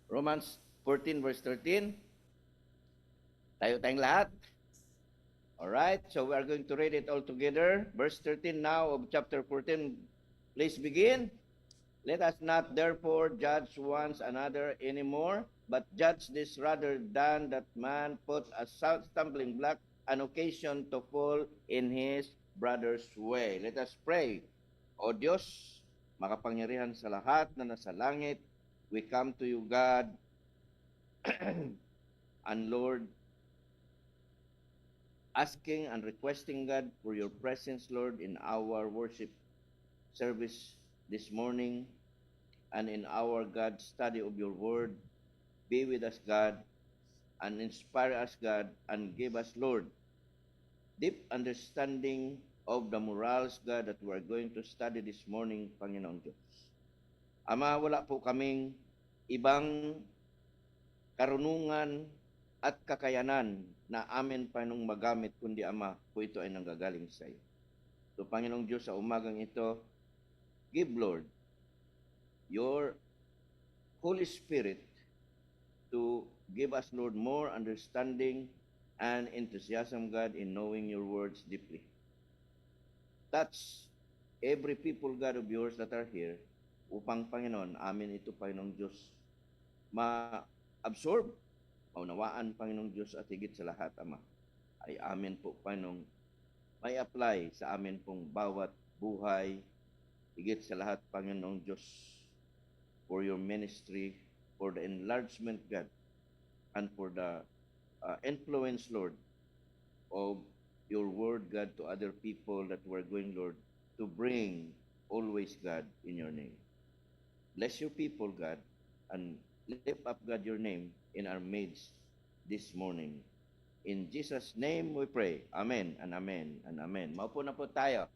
Romans 14 verse 13. Tayo tayong lahat. Alright, so we are going to read it all together. Verse 13 now of chapter 14. Please begin. Let us not therefore judge one another anymore, but judge this rather than that man put a stumbling block, an occasion to fall in his brother's way. Let us pray. O Diyos, makapangyarihan sa lahat na nasa langit, we come to you, God, and Lord, asking and requesting, God, for your presence, Lord, in our worship service this morning and in our, God, study of your word. Be with us, God, and inspire us, God, and give us, Lord, deep understanding of the morals, God, that we are going to study this morning, Panginoong Diyos. Ama, wala po kaming ibang karunungan at kakayanan na amin pa nung magamit, kundi Ama, po ito ay nanggagaling sa iyo. So, Panginoong Diyos, sa umagang ito, give, Lord, your Holy Spirit to give us, Lord, more understanding and enthusiasm, God, in knowing your words deeply. Touch every people, God, of yours that are here, upang, Panginoon, amin ito, Panginoong Diyos, ma-absorb, maunawaan, Panginoong Diyos, at higit sa lahat, Ama, ay amin po, Panginoong, may apply sa amin pong bawat buhay, higit sa lahat, Panginoong Diyos, for your ministry, for the enlargement, God, and for the influence, Lord, of your word, God, to other people that we're going, Lord, to bring always, God, in your name. Bless your people, God, and lift up, God, your name in our midst this morning. In Jesus' name we pray. Amen and amen and amen. Maupo na po tayo.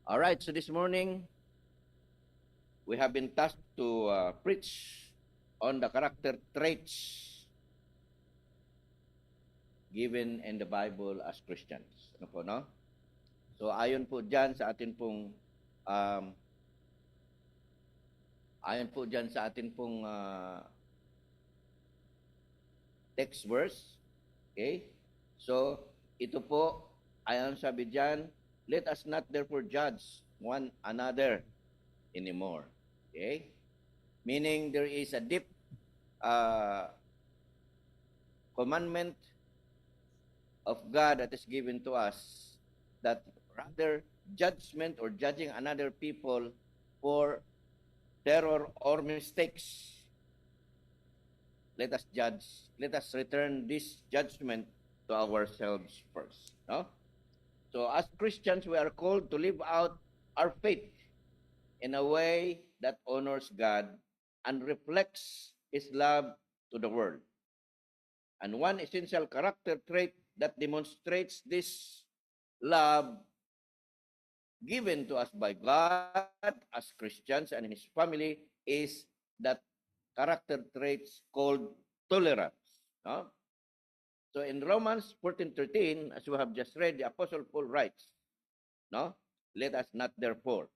All right, so this morning, we have been tasked to preach on the character traits given in the Bible as Christians. Ano po, no? So, ayon po dyan sa atin pong text verse. Okay? So, ito po, ayon sabi dyan, let us not therefore judge one another anymore. Okay? Meaning, there is a deep commandment of God that is given to us, that rather judgment or judging another people for terror or mistakes, let us return this judgment to ourselves first. No? So as Christians, we are called to live out our faith in a way that honors God and reflects His love to the world. And one essential character trait that demonstrates this love given to us by God as Christians and His family is that character traits called tolerance. No? So in Romans 14:13, as we have just read, the Apostle Paul writes, no? Let us not therefore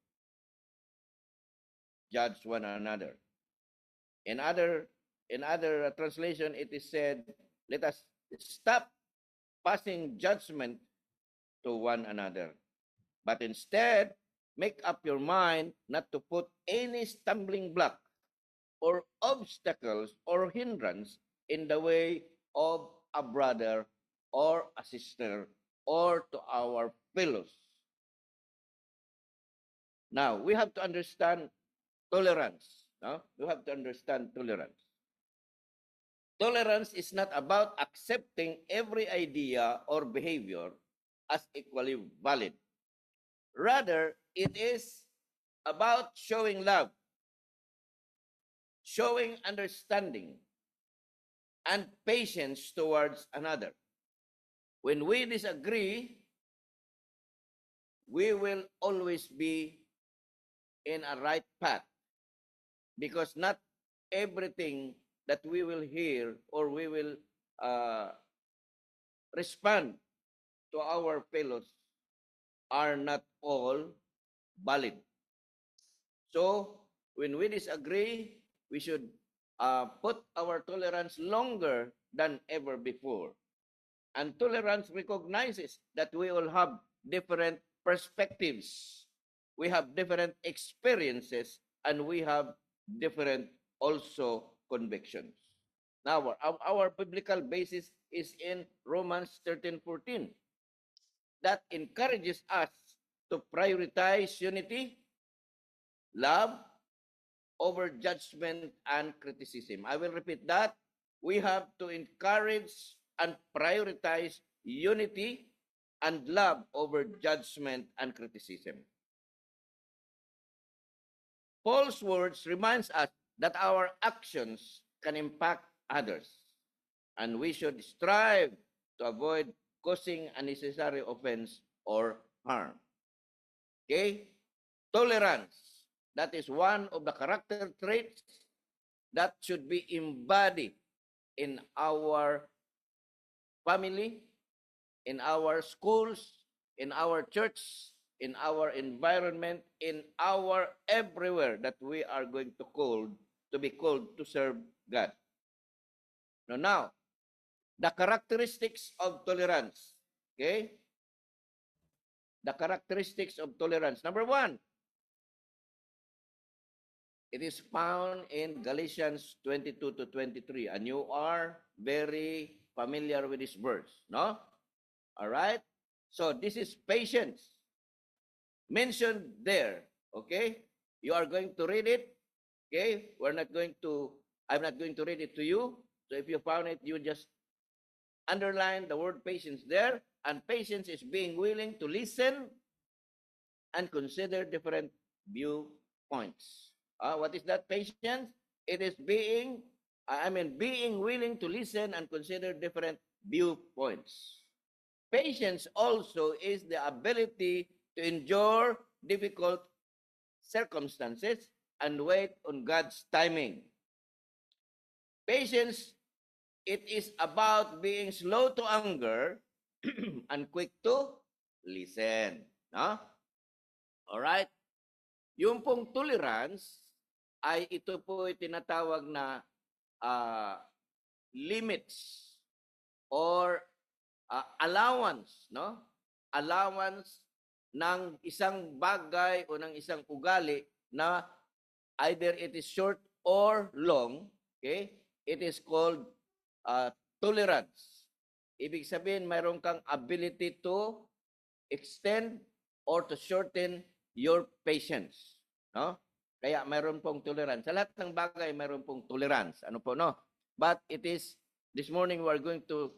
judge one another. In other translation, it is said, let us stop passing judgment to one another, but instead make up your mind not to put any stumbling block or obstacles or hindrance in the way of a brother or a sister or to our fellows. Now, we have to understand tolerance. No? We have to understand tolerance. Tolerance is not about accepting every idea or behavior as equally valid. Rather, it is about showing love, showing understanding, and patience towards another. When we disagree, we will always be in a right path, because not everything that we will hear or we will respond to our fellows are not all valid. So, when we disagree, we should put our tolerance longer than ever before. And tolerance recognizes that we all have different perspectives. We have different experiences and we have different also convictions. Now, our biblical basis is in Romans 13:14 that encourages us to prioritize unity, love, over judgment and criticism. I will repeat that. We have to encourage and prioritize unity and love over judgment and criticism. Paul's words reminds us that our actions can impact others, and we should strive to avoid causing unnecessary offense or harm. Okay? Tolerance. That is one of the character traits that should be embodied in our family, in our schools, in our church, in our environment, in our everywhere that we are going to be called to serve God. Now, the characteristics of tolerance. Okay? The characteristics of tolerance. Number one, it is found in Galatians 22 to 23. And you are very familiar with this verse, no? All right? So this is patience mentioned there, okay? You are going to read it, okay? I'm not going to read it to you. So if you found it, you just underline the word patience there. And patience is being willing to listen and consider different viewpoints. What is that patience? It is being willing to listen and consider different viewpoints. Patience also is the ability to endure difficult circumstances and wait on God's timing. Patience, it is about being slow to anger and quick to listen. No? All right? Yung pong tolerance ay ito po ay tinatawag na limits or allowance, no? Allowance ng isang bagay o ng isang ugali na either it is short or long, okay? It is called tolerance. Ibig sabihin, mayroon kang ability to extend or to shorten your patience, no? Kaya mayroon pong tolerance. Sa lahat ng bagay, mayroon pong tolerance. Ano po, no? But it is, this morning we are going to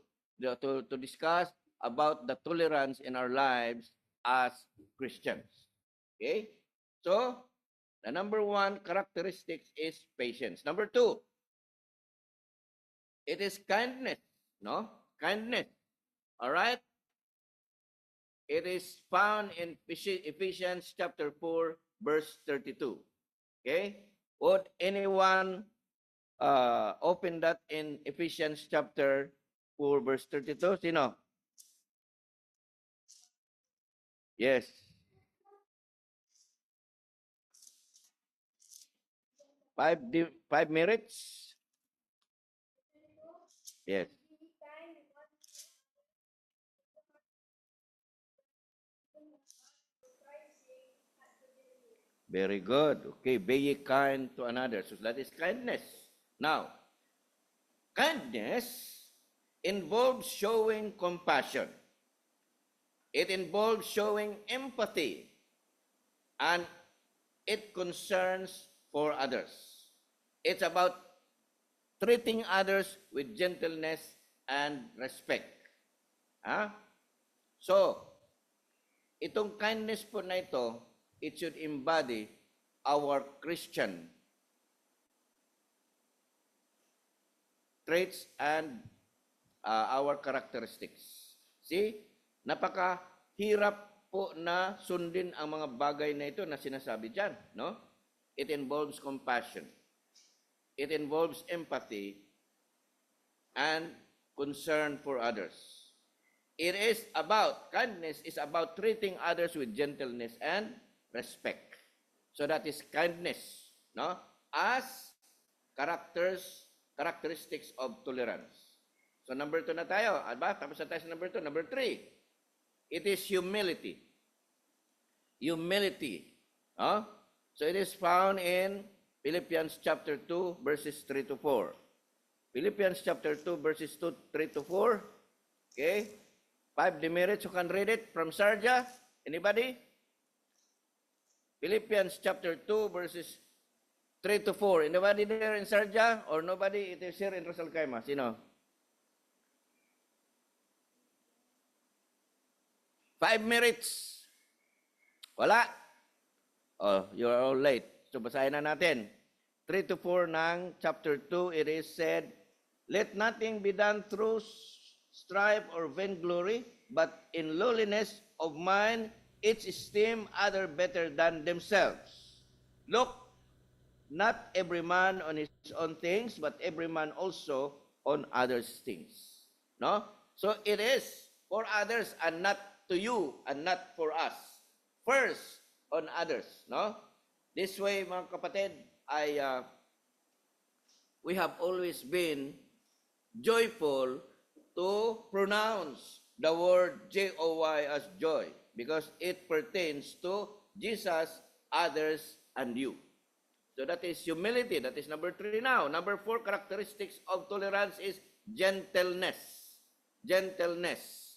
discuss about the tolerance in our lives as Christians. Okay? So, the number one characteristic is patience. Number two, it is kindness, no? Kindness. All right? It is found in Ephesians chapter 4, verse 32. Okay? Would anyone open that in Ephesians chapter 4, verse 32? Sino? Yes. Five minutes? Yes. Very good. Okay, be kind to another. So that is kindness. Now, kindness involves showing compassion. It involves showing empathy. And it concerns for others. It's about treating others with gentleness and respect. So, itong kindness po na ito, it should embody our Christian traits and our characteristics. See, napakahirap po na sundin ang mga bagay na ito na sinasabi dyan, no? It involves compassion. It involves empathy and concern for others. Kindness is about treating others with gentleness and respect. So that is kindness, no? As characteristics of tolerance. So number 2 na tayo. Aba, tapos na tayo sa number 2. Number 3, it is humility. Humility. Huh? So it is found in Philippians chapter 2, verses 3 to 4. Philippians chapter 2, verses 3 to 4. Okay? 5 demerits. Who can read it from Sarja? Anybody? Philippians chapter 2, verses 3 to 4. Anybody there in Sarja? Or nobody? It is here in Rosal Caima. Sino? 5 merits. Wala. Oh, you are all late. So basahin na natin. 3 to 4 ng chapter 2, it is said, let nothing be done through strife or vainglory, but in lowliness of mind, each esteem other better than themselves. Look, not every man on his own things, but every man also on others' things. No? So it is for others and not to you and not for us. First, on others. No? This way, mga kapatid, we have always been joyful to pronounce the word J-O-Y as joy because it pertains to Jesus, others, and you. So that is humility. That is number 3 now. Number 4 characteristics of tolerance is gentleness. Gentleness.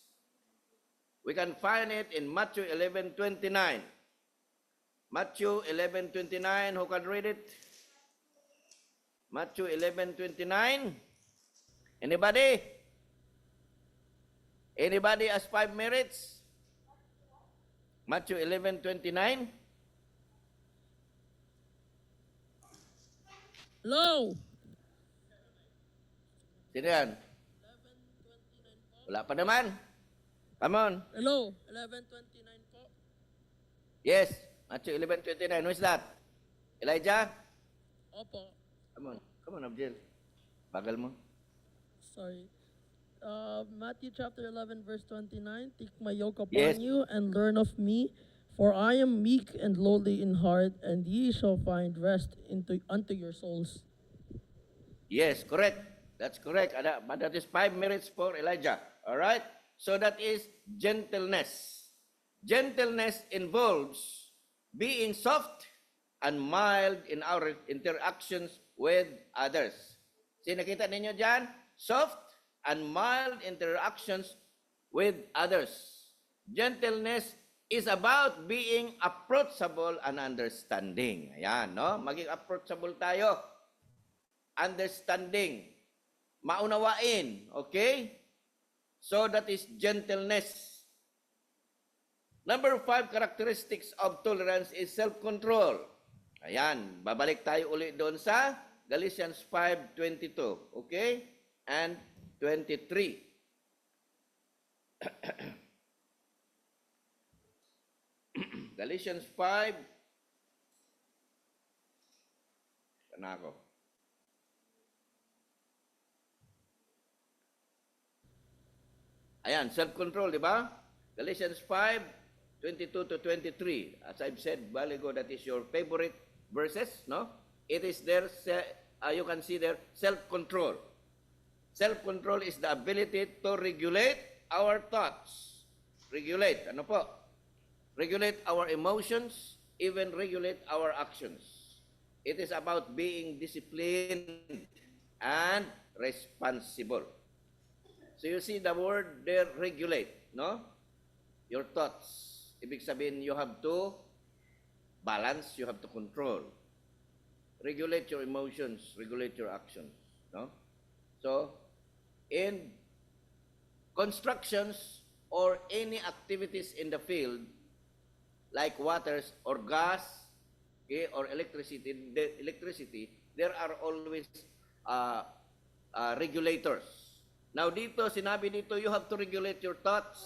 We can find it in Matthew 11:29. Matthew 11:29. Who can read it? Matthew 11:29. Anybody? Anybody has 5 merits? Matthew 11:29. Hello! Sino yan? 11:29 po. Wala pa naman. Come on. Hello, 11:29 po. Yes. Matthew 11:29. Who is that? Elijah? Opo. Come on. Come on, Abdel. Bagal mo. Sorry. Matthew chapter 11 verse 29. Take my yoke upon Yes. you and learn of me, for I am meek and lowly in heart, and ye shall find rest unto your souls. Yes, correct. That's correct. But that is 5 merits for Elijah. All right? So that is gentleness. Gentleness involves being soft and mild in our interactions with others. See, nakita ninyo dyan? Soft and mild interactions with others. Gentleness is about being approachable and understanding. Ayan, no? Maging approachable tayo. Understanding. Maunawain. Okay? So that is gentleness. Number 5 characteristics of tolerance is self-control. Ayan, babalik tayo uli doon sa Galatians 5:22. Okay? And 23. Galatians 5. Sana ako. Ayan, self-control, di ba? Galatians 5:22 to 23. As I've said while ago, that is your favorite verses, no? It is there, you can see there, self-control. Self-control is the ability to regulate our thoughts. Regulate, ano po? Regulate our emotions, even regulate our actions. It is about being disciplined and responsible. So you see the word there, regulate, no? Your thoughts. Ibig sabihin, you have to balance, you have to control. Regulate your emotions, regulate your actions, no? So, in constructions or any activities in the field, like waters or gas, okay, or electricity, there are always regulators. Now dito, sinabi dito, you have to regulate your thoughts.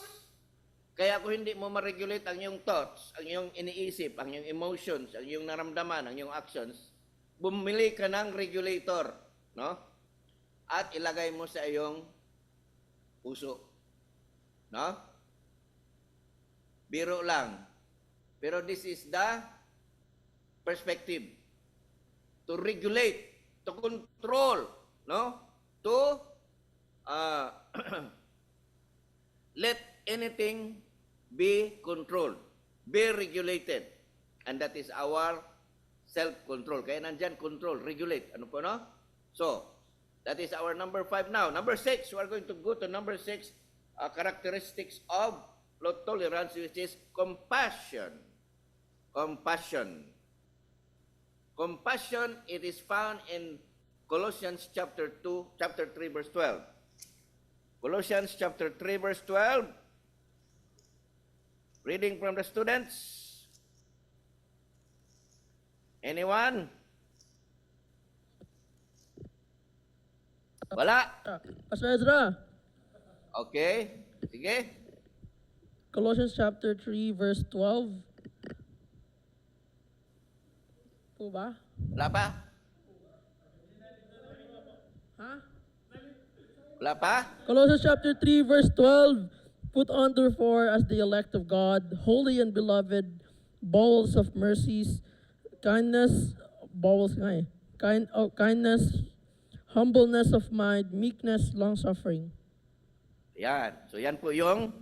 Kaya kung hindi mo ma-regulate ang iyong thoughts, ang iyong iniisip, ang iyong emotions, ang iyong naramdaman, ang iyong actions, bumili ka ng regulator, no? At ilagay mo sa iyong puso. No? Biro lang. Pero this is the perspective. To regulate, to control, no? To uh, let anything be controlled, be regulated. And that is our self-control. Kaya nandyan, control, regulate. Ano po, no? So, that is our number 5 now. Number 6, we are going to go to number 6, characteristics of tolerance, which is compassion. Compassion. Compassion, it is found in Colossians chapter 3, verse 12. Colossians chapter 3, verse 12. Reading from the students. Anyone? Wala? Pastor Ezra, Okay. Sige. Colossians chapter 3, verse 12. Po ba? Wala pa? Ha? Wala pa? Colossians chapter 3, verse 12. Put on therefore as the elect of God, holy and beloved, bowels of mercies, kindness, kindness, humbleness of mind, meekness, long-suffering. Yan. So yan po yung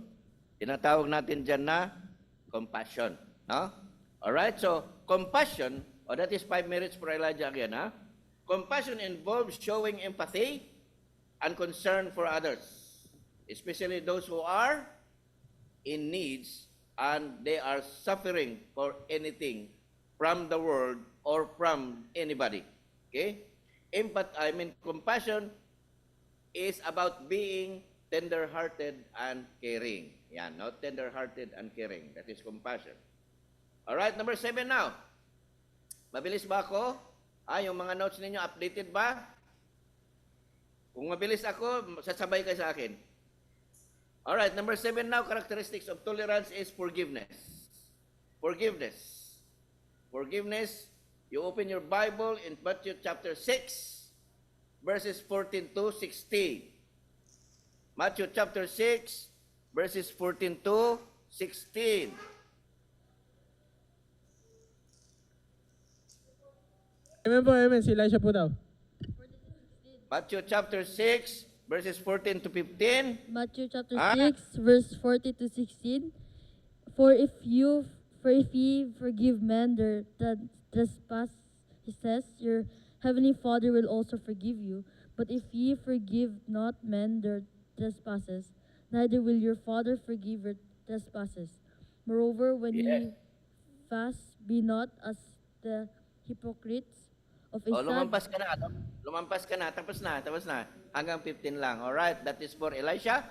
tinatawag natin dyan na compassion. No? Alright, so compassion, that is 5 minutes for Elijah again. Ha? Compassion involves showing empathy and concern for others, especially those who are in needs and they are suffering for anything from the world or from anybody. Okay? Compassion is about being tender-hearted and caring. Yan, no? Tender-hearted and caring. That is compassion. Alright, number 7 now. Mabilis ba ako? Yung mga notes ninyo, updated ba? Kung mabilis ako, sasabay kayo sa akin. Alright, number 7 now, characteristics of tolerance is forgiveness. Forgiveness. Forgiveness, you open your Bible in Matthew chapter 6, verses 14 to 16. Matthew chapter 6, verses 14 to 16. Amen po, amen. Si Elisha po daw. Matthew chapter 6, verses 14 to 15. Matthew chapter Ah. 6, verse 40 to 16. For if ye forgive men their trespasses, your heavenly Father will also forgive you. But if ye forgive not men their trespasses, neither will your Father forgive your trespasses. Moreover, when Yes. ye fast, be not as the hypocrites of a sad Lumampas ka na. Lumampas ka na. Tapos na. Hanggang 15 lang. Alright, that is for Elisha.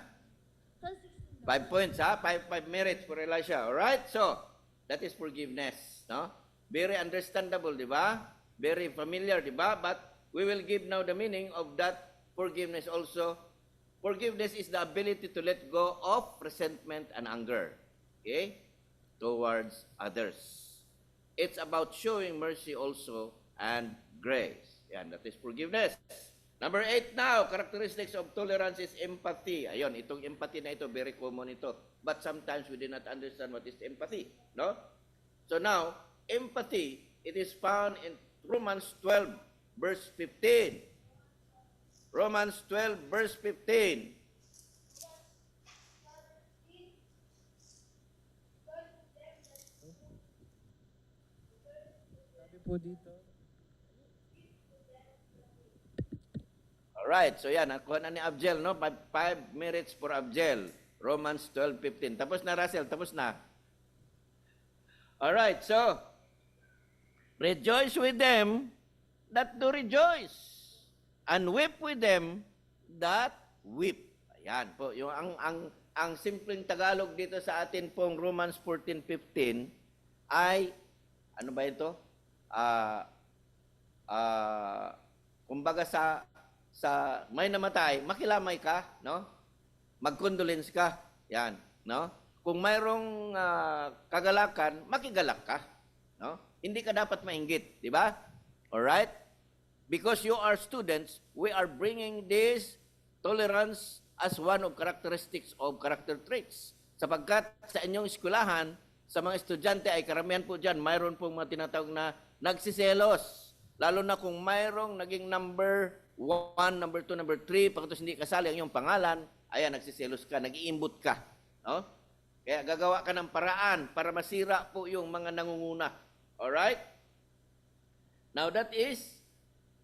5 points, ha? 5 minutes for Elisha. Alright, so, that is forgiveness. No? Very understandable, di ba? Very familiar, di ba? But we will give now the meaning of that forgiveness also. Forgiveness is the ability to let go of resentment and anger, okay, towards others. It's about showing mercy also and grace. Yan, that is forgiveness. Number 8 now, characteristics of tolerance is empathy. Ayun, itong empathy na ito, very common ito. But sometimes we do not understand what is empathy, no? So now, empathy, it is found in Romans 12, verse 15. Romans 12, verse 15. Sabi po dito. Alright, so yan, nakuha na ni Abjel, no? 5 minutes for Abjel. Romans 12:15. Tapos na, Russell, tapos na. Alright, so, rejoice with them that do rejoice, and weep with them that weep. Ayan po, yung ang simpleng Tagalog dito sa atin pong Romans 14:15 ay, ano ba ito? Kumbaga sa may namatay, makilamay ka, no? Mag-condolence ka. Yan, no? Kung mayroong kagalakan, makigalak ka, no? Hindi ka dapat mainggit, di ba? All right? Because you are students, we are bringing this tolerance as one of characteristics of character traits. Sapagkat sa inyong eskwelahan, sa mga estudyante ay karamihan po dyan, mayroon pong mga tinatawag na nagsiselos. Lalo na kung mayroong naging number 1, number 2, number 3, pagkatapos hindi kasali ang iyong pangalan, ayan, nagsiselos ka, nag-iimbot ka. No? Kaya gagawa ka ng paraan para masira po yung mga nangunguna. Alright? Now that is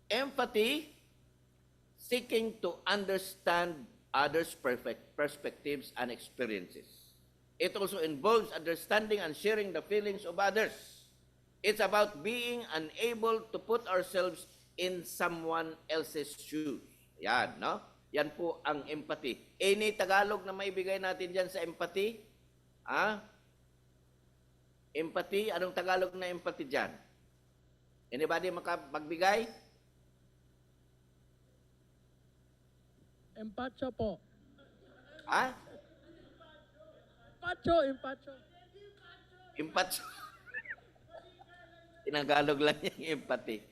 empathy, seeking to understand others' perspectives and experiences. It also involves understanding and sharing the feelings of others. It's about being unable to put ourselves in someone else's shoes. Yan, no? Yan po ang empathy. Any Tagalog na maibigay natin dyan sa empathy? Empathy, anong Tagalog na empathy dyan? Anybody magbigay? Empacho po. Ha? Empacho. Empathy. Tinagalog lang yung empathy.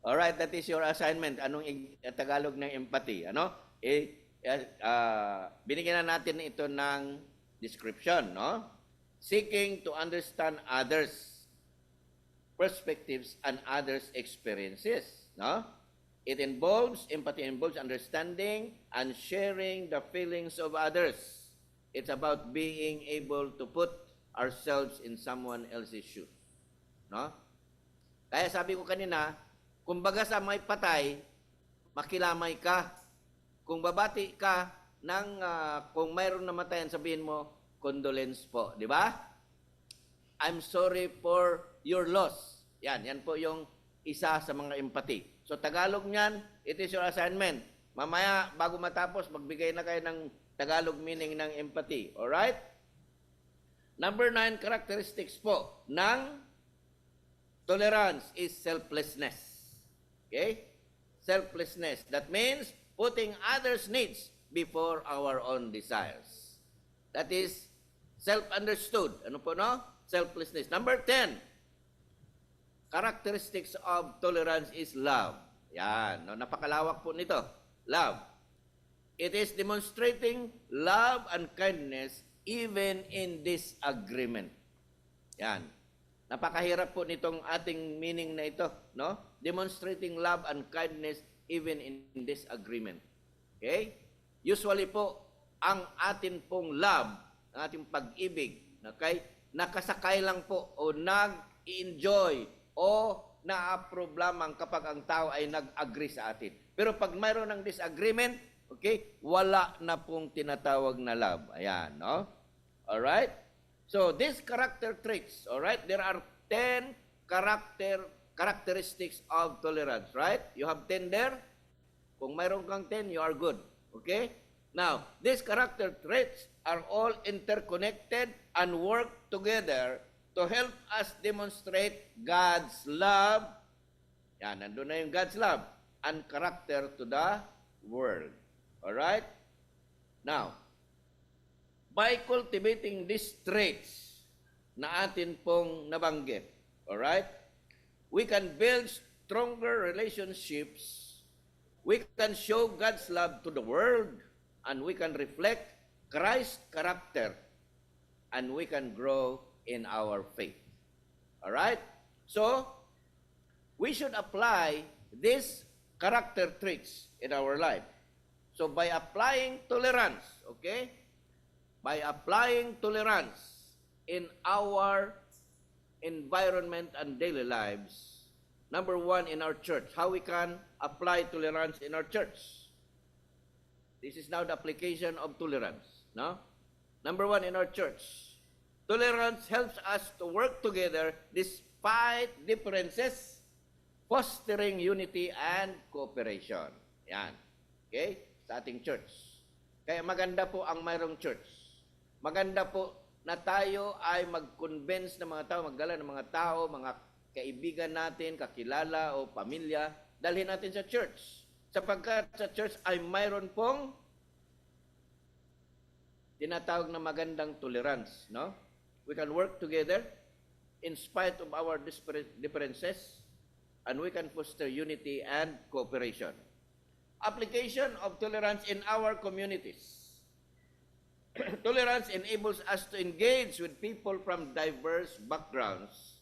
Alright, that is your assignment. Anong Tagalog ng empathy? Ano? Binigyan na natin ito ng description, no? Seeking to understand others' perspectives and others' experiences, no? Empathy involves understanding and sharing the feelings of others. It's about being able to put ourselves in someone else's shoes. No? Kaya sabi ko kanina, kumbaga sa may patay, makilamay ka. Kung babati ka kung mayroong namatayan, sabihin mo, condolence po, di ba? I'm sorry for your loss. Yan po yung isa sa mga empathy. So Tagalog niyan, it is your assignment. Mamaya, bago matapos, magbigay na kayo ng Tagalog meaning ng empathy. Alright? Number 9, characteristics po ng tolerance is selflessness. Okay? Selflessness. That means putting others' needs before our own desires. That is self-understood. Ano po, no? Selflessness. Number 10, characteristics of tolerance is love. Yan. No? Napakalawak po nito. Love. It is demonstrating love and kindness even in disagreement. Yan. Napakahirap po nitong ating meaning na ito, no? Demonstrating love and kindness even in disagreement. Okay? Usually po, ang atin pong love, ang ating pag-ibig, okay? Nakasakay lang po o nag-enjoy o na-approve lamang kapag ang tao ay nag-agree sa atin. Pero pag mayroon ng disagreement, okay, wala na pong tinatawag na love. Ayan, no? Alright? So, these character traits, alright? There are 10 characteristics of tolerance, right? You have 10 there. Kung mayroon kang 10, you are good. Okay? Now, these character traits are all interconnected and work together to help us demonstrate God's love. Yan, nandun na yung God's love and character to the world. Alright? Now, by cultivating these traits na atin pong nabanggit, alright? We can build stronger relationships, we can show God's love to the world, and we can reflect Christ's character, and we can grow in our faith. Alright? So, we should apply these character traits in our life. So, by applying tolerance, okay? By applying tolerance in our environment and daily lives, number 1, in our church, how we can apply tolerance in our church. This is now the application of tolerance. No? Number 1, in our church, tolerance helps us to work together despite differences, fostering unity and cooperation. Yan. Okay? Sa ating church. Kaya maganda po ang mayroong church. Maganda po na tayo ay mag-convince ng mga tao, magdala ng mga tao, mga kaibigan natin, kakilala o pamilya, dalhin natin sa church. Sapagkat sa church ay mayroon pong tinatawag na magandang tolerance, no? We can work together in spite of our differences, and we can foster unity and cooperation. Application of tolerance in our communities. Tolerance enables us to engage with people from diverse backgrounds,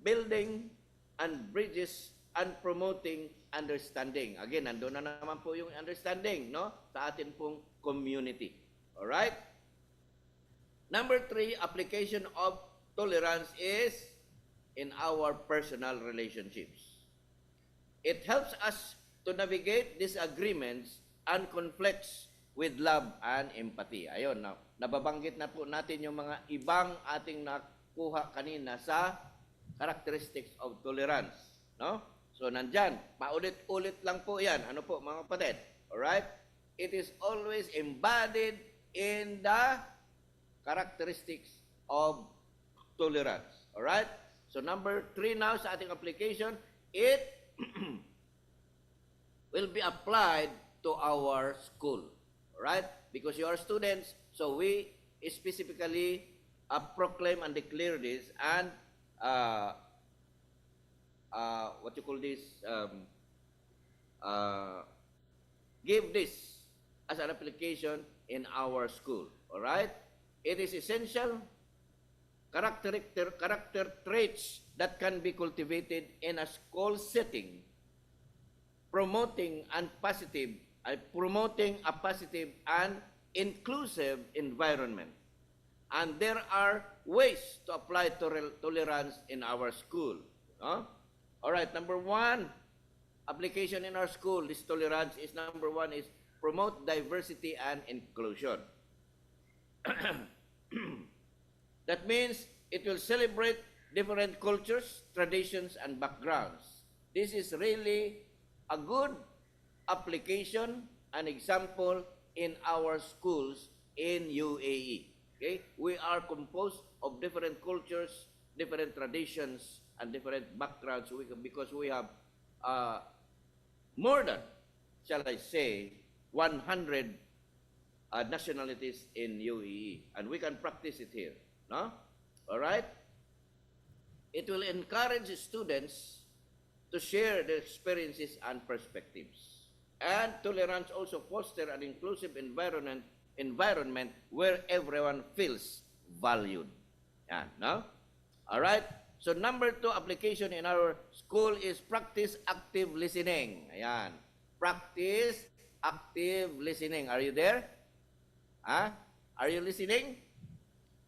building and bridges and promoting understanding. Again, nandun na naman po yung understanding, no? Sa atin pong community. Alright? Number 3, application of tolerance is in our personal relationships. It helps us to navigate disagreements and conflicts with love and empathy. Ayun, nababanggit na po natin yung mga ibang ating nakuha kanina sa characteristics of tolerance. No? So, nandyan, paulit-ulit lang po yan. Ano po, mga kapatid? Alright? It is always embodied in the characteristics of tolerance. Alright? So, number 3 now sa ating application, it will be applied to our school. Alright? Because you are students, so we specifically proclaim and declare this and what you call this, give this as an application in our school. Alright? It is essential character traits that can be cultivated in a school setting, promoting a positive and inclusive environment. And there are ways to apply tolerance in our school. No? All right, number 1, application in our school, this tolerance is number 1 is promote diversity and inclusion. That means it will celebrate different cultures, traditions, and backgrounds. This is really a good application, an example in our schools in UAE. Okay? We are composed of different cultures, different traditions, and different backgrounds because we have more than, shall I say, 100 nationalities in UAE. And we can practice it here. No? All right? It will encourage students to share their experiences and perspectives. And tolerance also foster an inclusive environment where everyone feels valued. Yan, no? All right? So number 2 application in our school is practice active listening. Ayan. Practice active listening. Are you there? Ha? Are you listening?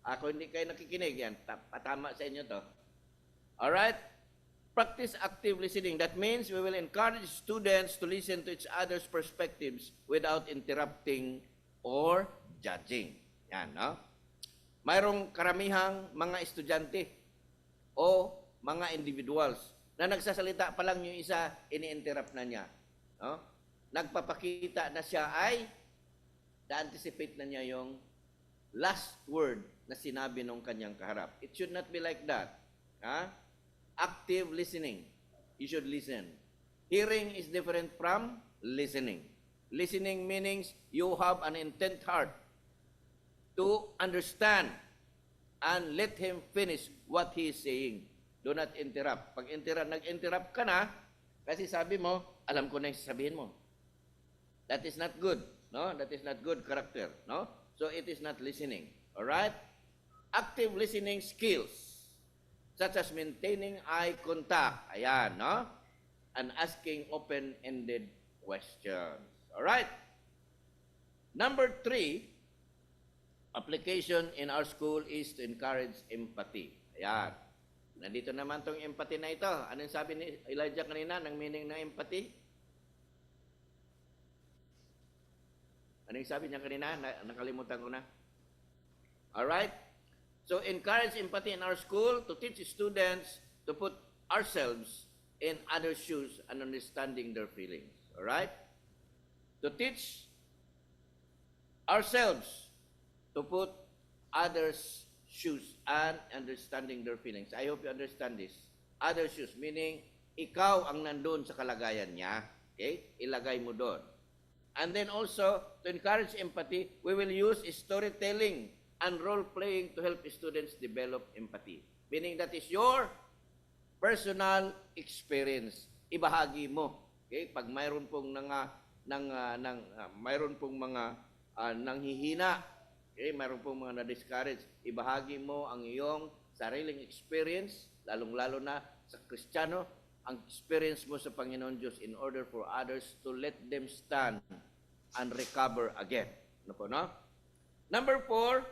Ako hindi kayo nakikinig. Yan. Patama sa inyo to. All right? Practice active listening. That means we will encourage students to listen to each other's perspectives without interrupting or judging. Yan, no? Mayroong karamihang mga estudyante o mga individuals na nagsasalita pa lang yung isa, ini-interrupt na niya. No? Nagpapakita na siya ay na-anticipate na niya yung last word na sinabi ng kanyang kaharap. It should not be like that. Ha? Active listening. You should listen. Hearing is different from listening. Listening means you have an intent heart to understand and let him finish what he is saying. Do not interrupt. Pag nag-interrupt ka na, kasi sabi mo, alam ko na yung sasabihin mo. That is not good. No? That is not good character. No? So it is not listening. Alright? Active listening skills, such as maintaining eye contact. Ayan, no? And asking open-ended questions. Alright? Number 3, application in our school is to encourage empathy. Ayan. Nandito naman tong empathy na ito. Anong sabi ni Elijah kanina ng meaning ng empathy? Anong sabi niya kanina? Nakalimutan ko na. Alright? So, encourage empathy in our school to teach students to put ourselves in others' shoes and understanding their feelings. Alright? To teach ourselves to put others' shoes and understanding their feelings. I hope you understand this. Other shoes, meaning ikaw ang nandun sa kalagayan niya. Okay? Ilagay mo doon. And then also, to encourage empathy, we will use storytelling and role-playing to help students develop empathy. Meaning that is your personal experience. Ibahagi mo. Okay? Pag mayroon pong mayroon pong mga nanghihina, okay? Mayroon pong mga na-discourage, ibahagi mo ang iyong sariling experience, lalong-lalo na sa Kristiyano, ang experience mo sa Panginoon Diyos in order for others to let them stand and recover again. Ano po, no? Number 4,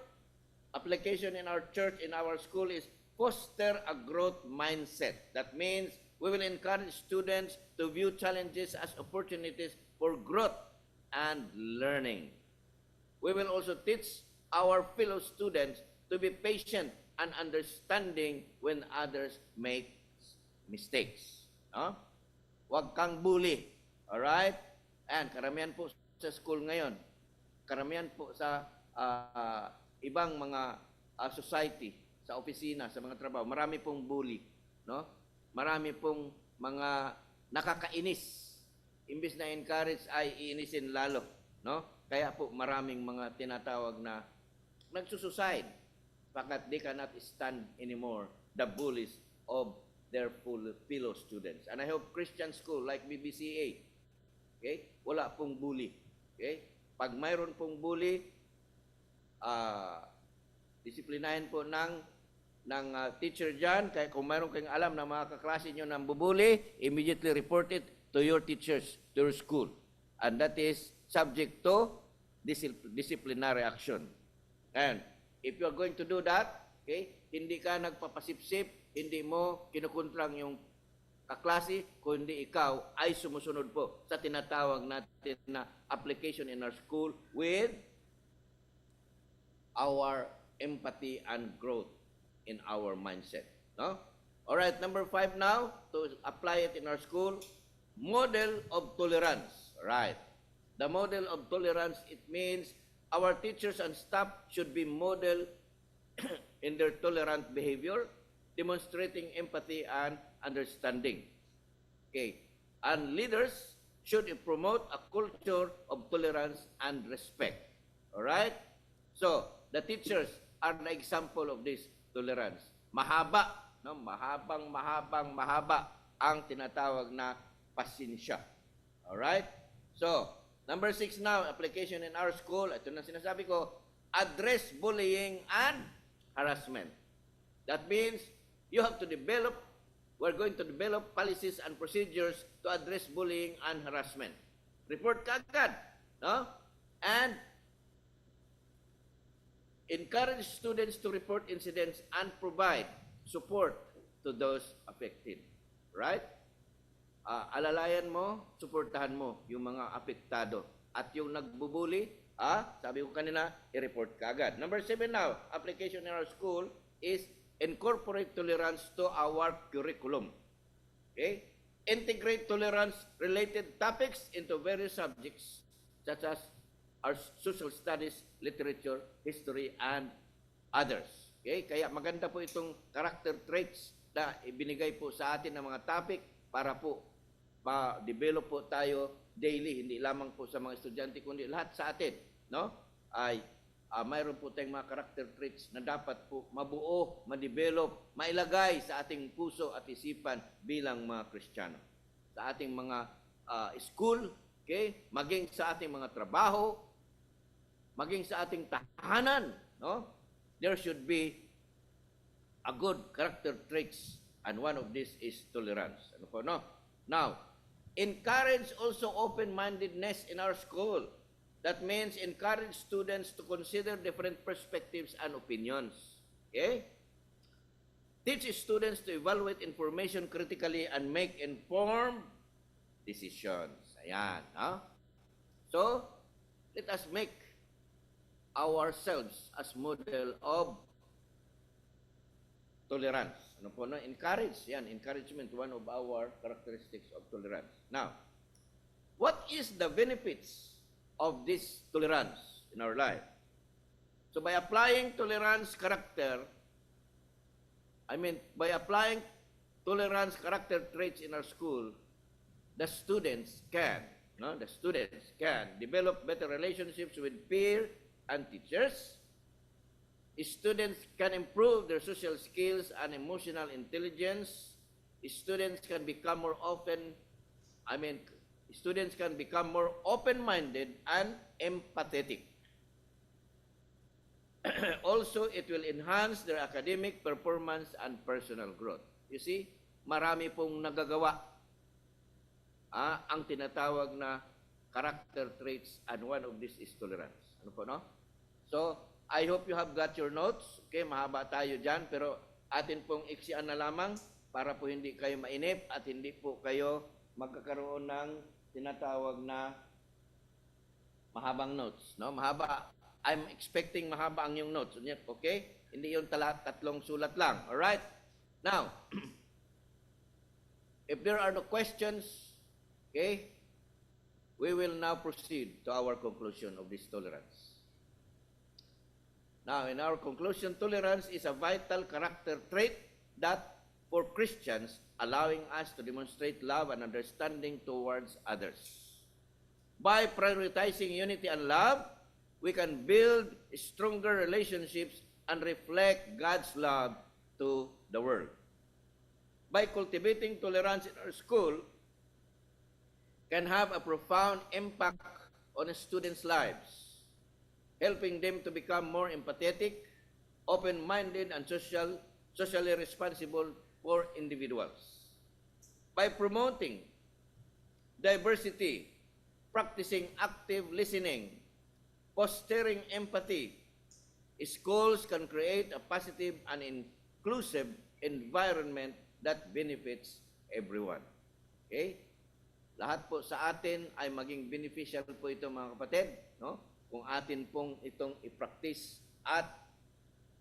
application in our church, in our school is foster a growth mindset. That means we will encourage students to view challenges as opportunities for growth and learning. We will also teach our fellow students to be patient and understanding when others make mistakes. No? Huwag kang bully. Alright? And karamihan po sa school ngayon, karamihan po sa ibang mga society, sa opisina, sa mga trabaho, marami pong bully. No? Marami pong mga nakakainis. Imbis na encourage ay iinisin lalo. No? Kaya po maraming mga tinatawag na nagsusuicide bakit they cannot stand anymore the bullies of their fellow students. And I hope Christian school like BBCA, okay, wala pong bully. Okay? Pag mayroon pong bully, disiplinahin po ng teacher dyan. Kaya kung mayroon kayong alam na mga kaklase nyo nang bubuli, immediately report it to your teachers, to your school. And that is subject to disciplinary action. And if you are going to do that, okay, hindi ka nagpapasipsip, hindi mo kinukontrang yung kaklase, kundi ikaw ay sumusunod po sa tinatawag natin na application in our school with our empathy and growth in our mindset. No? All right, number 5 now, to apply it in our school, model of tolerance. All right. The model of tolerance, it means our teachers and staff should be model in their tolerant behavior, demonstrating empathy and understanding. Okay. And leaders should promote a culture of tolerance and respect. All right? So, the teachers are the example of this tolerance. Mahaba, no? Mahaba ang tinatawag na pasensya. All right? So, number 6 now, application in our school. Ito na sinasabi ko, address bullying and harassment. That means you have to develop, we're going to develop policies and procedures to address bullying and harassment. Report kagad, no? And encourage students to report incidents and provide support to those affected. Right? Alalayan mo, suportahan mo yung mga apektado. At yung nagbubuli, sabi ko kanina, i-report ka agad. Number 7 now, application in our school is incorporate tolerance to our curriculum. Okay? Integrate tolerance-related topics into various subjects such as our social studies, literature, history, and others. Okay? Kaya maganda po itong character traits na ibinigay po sa atin ng mga topic para po ma-develop po tayo daily, hindi lamang po sa mga estudyante, kundi lahat sa atin, no? Ay mayroon po tayong mga character traits na dapat po mabuo, ma-develop, mailagay sa ating puso at isipan bilang mga Kristiyano. Sa ating mga school, okay? Maging sa ating mga trabaho, maging sa ating tahanan, no? There should be a good character traits, and one of this is tolerance. Ano po, no? Now, encourage also open-mindedness in our school. That means encourage students to consider different perspectives and opinions. Okay? Teach students to evaluate information critically and make informed decisions. Ayan. No? So, let us make ourselves as model of tolerance. Ano po, no? Encourage. Yan, encouragement, one of our characteristics of tolerance. Now, what is the benefits of this tolerance in our life? So by applying tolerance character, by applying tolerance character traits in our school, the students can develop better relationships with peers and teachers. Students can improve their social skills and emotional intelligence. Students can become more open-minded and empathetic. Also, it will enhance their academic performance and personal growth. You see, marami pong nagagawa ang tinatawag na character traits, and one of this is tolerance. Ano po, no? So, I hope you have got your notes. Okay, mahaba tayo dyan, pero atin pong iksian na lamang para po hindi kayo mainip at hindi po kayo magkakaroon ng tinatawag na mahabang notes. No? Mahaba. I'm expecting mahaba ang yung notes. Okay? Hindi yung tatlong sulat lang. Alright? Now, if there are no questions, okay, we will now proceed to our conclusion of this tolerance. Now, in our conclusion, tolerance is a vital character trait that for Christians, allowing us to demonstrate love and understanding towards others. By prioritizing unity and love, we can build stronger relationships and reflect God's love to the world. By cultivating tolerance in our school, can have a profound impact on students' lives, helping them to become more empathetic, open-minded, and socially responsible for individuals. By promoting diversity, practicing active listening, fostering empathy, schools can create a positive and inclusive environment that benefits everyone. Okay? Lahat po sa atin ay maging beneficial po ito, mga kapatid, no? Kung atin pong itong i-practice at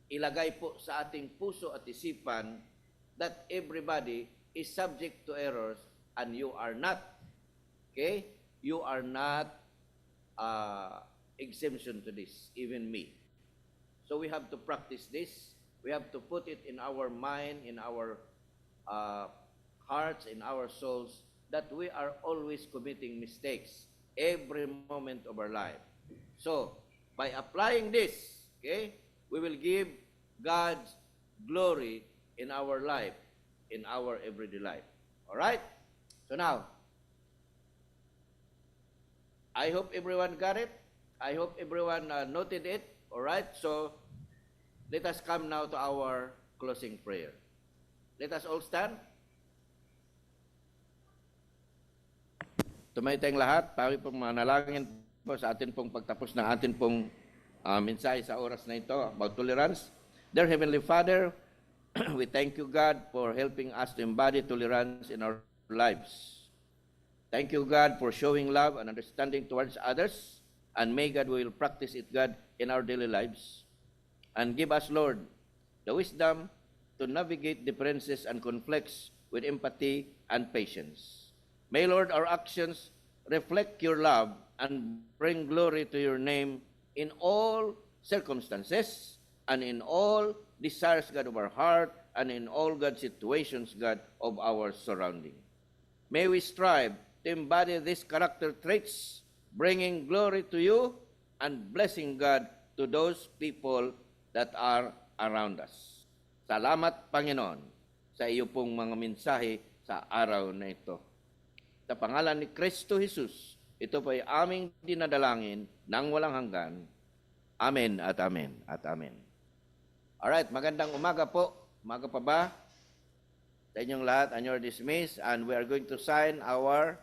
ilagay po sa ating puso at isipan that everybody is subject to errors and you are not. Okay? You are not exemption to this, even me. So we have to practice this. We have to put it in our mind, in our hearts, in our souls, that we are always committing mistakes every moment of our life. So, by applying this, okay, we will give God's glory in our life, in our everyday life. All right? So now, I hope everyone got it. I hope everyone noted it. All right? So, let us come now to our closing prayer. Let us all stand. Tumaytayong lahat, tayo pong manalangin po sa atin pong pagtapos ng atin pong mensahe sa oras na ito about tolerance. Dear Heavenly Father, we thank you, God, for helping us to embody tolerance in our lives. Thank you, God, for showing love and understanding towards others, and may, God, we will practice it, God, in our daily lives. And give us, Lord, the wisdom to navigate differences and conflicts with empathy and patience. May, Lord, our actions reflect your love and bring glory to your name in all circumstances and in all desires, God, of our heart and in all, God, situations, God, of our surrounding. May we strive to embody these character traits, bringing glory to you and blessing, God, to those people that are around us. Salamat, Panginoon, sa iyo pong mga mensahe sa araw na ito. Sa pangalan ni Kristo Jesus, ito po ay aming dinadalangin ng walang hanggan. Amen at amen at amen. Alright, magandang umaga po. Umaga pa ba? Sa inyong lahat, and you're dismissed, and we are going to sign our